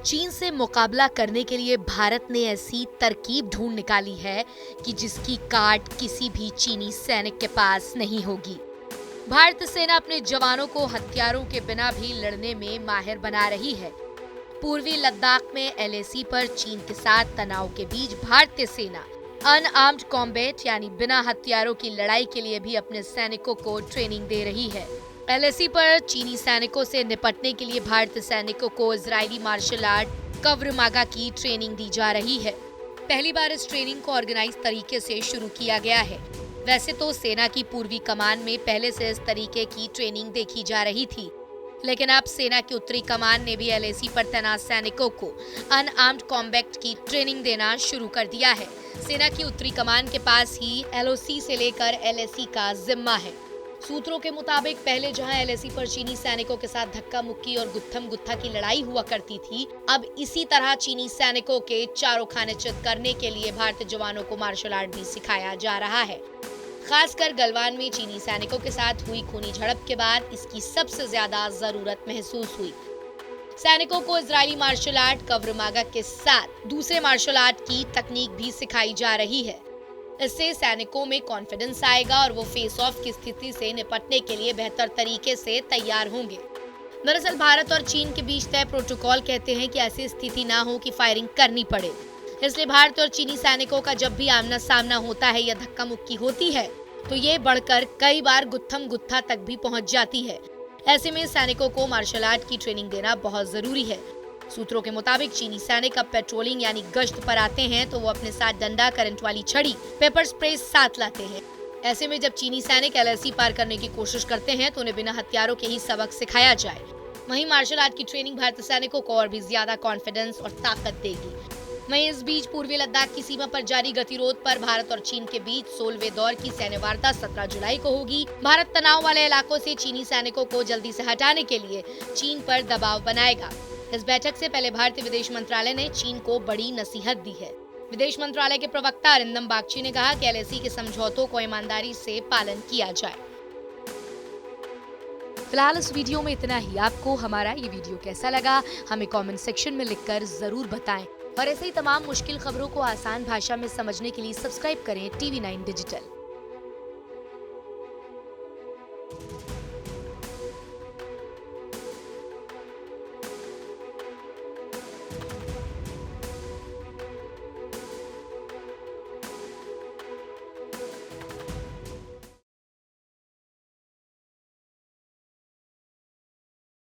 चीन से मुकाबला करने के लिए भारत ने ऐसी तरकीब ढूंढ निकाली है कि जिसकी काट किसी भी चीनी सैनिक के पास नहीं होगी। भारतीय सेना अपने जवानों को हथियारों के बिना भी लड़ने में माहिर बना रही है। पूर्वी लद्दाख में एलएसी पर चीन के साथ तनाव के बीच भारतीय सेना अनआर्म्ड कॉम्बैट यानी बिना हथियारों की लड़ाई के लिए भी अपने सैनिकों को ट्रेनिंग दे रही है। एलएसी पर चीनी सैनिकों से निपटने के लिए भारतीय सैनिकों को इजरायली मार्शल आर्ट कव्र मागा की ट्रेनिंग दी जा रही है। पहली बार इस ट्रेनिंग को ऑर्गेनाइज तरीके से शुरू किया गया है। वैसे तो सेना की पूर्वी कमान में पहले से इस तरीके की ट्रेनिंग देखी जा रही थी, लेकिन अब सेना की उत्तरी कमान ने भी एलएसी पर तैनात सैनिकों को अनआर्म्ड कॉम्बैट की ट्रेनिंग देना शुरू कर दिया है। सेना की उत्तरी कमान के पास ही एलओसी से लेकर एलएसी का जिम्मा है। सूत्रों के मुताबिक पहले जहां एलएसी पर चीनी सैनिकों के साथ धक्का मुक्की और गुत्थम गुत्था की लड़ाई हुआ करती थी, अब इसी तरह चीनी सैनिकों के चारों खाने चित करने के लिए भारतीय जवानों को मार्शल आर्ट भी सिखाया जा रहा है। खासकर गलवान में चीनी सैनिकों के साथ हुई खूनी झड़प के बाद इसकी सबसे ज्यादा जरूरत महसूस हुई। सैनिकों को इजरायली मार्शल आर्ट कव्र मागा के साथ दूसरे मार्शल आर्ट की तकनीक भी सिखाई जा रही है। इससे सैनिकों में कॉन्फिडेंस आएगा और वो फेस ऑफ की स्थिति से निपटने के लिए बेहतर तरीके से तैयार होंगे। दरअसल भारत और चीन के बीच तय प्रोटोकॉल कहते हैं कि ऐसी स्थिति ना हो कि फायरिंग करनी पड़े। इसलिए भारतीय और चीनी सैनिकों का जब भी आमना सामना होता है या धक्का मुक्की होती है तो ये बढ़कर कई बार गुत्थम गुत्था तक भी पहुंच जाती है। ऐसे में सैनिकों को मार्शल आर्ट की ट्रेनिंग देना बहुत जरूरी है। सूत्रों के मुताबिक चीनी सैनिक अब पेट्रोलिंग यानी गश्त पर आते हैं तो वो अपने साथ डंडा, करंट वाली छड़ी, पेपर स्प्रे साथ लाते हैं। ऐसे में जब चीनी सैनिक एलएसी पार करने की कोशिश करते हैं तो उन्हें बिना हथियारों के ही सबक सिखाया जाए। वहीं मार्शल आर्ट की ट्रेनिंग भारतीय सैनिकों को और भी ज्यादा कॉन्फिडेंस और ताकत देगी। वहीं इस बीच पूर्वी लद्दाख की सीमा पर जारी गतिरोध पर भारत और चीन के बीच 16वें दौर की सैन्य वार्ता 17 जुलाई को होगी। भारत तनाव वाले इलाकों से चीनी सैनिकों को जल्दी से हटाने के लिए चीन पर दबाव बनाएगा। इस बैठक से पहले भारतीय विदेश मंत्रालय ने चीन को बड़ी नसीहत दी है। विदेश मंत्रालय के प्रवक्ता अरिंदम बागची ने कहा कि एलएसी के समझौतों को ईमानदारी से पालन किया जाए। फिलहाल इस वीडियो में इतना ही। आपको हमारा ये वीडियो कैसा लगा हमें कमेंट सेक्शन में लिखकर जरूर बताएं और ऐसे ही तमाम मुश्किल खबरों को आसान भाषा में समझने के लिए सब्सक्राइब करें TV9 डिजिटल।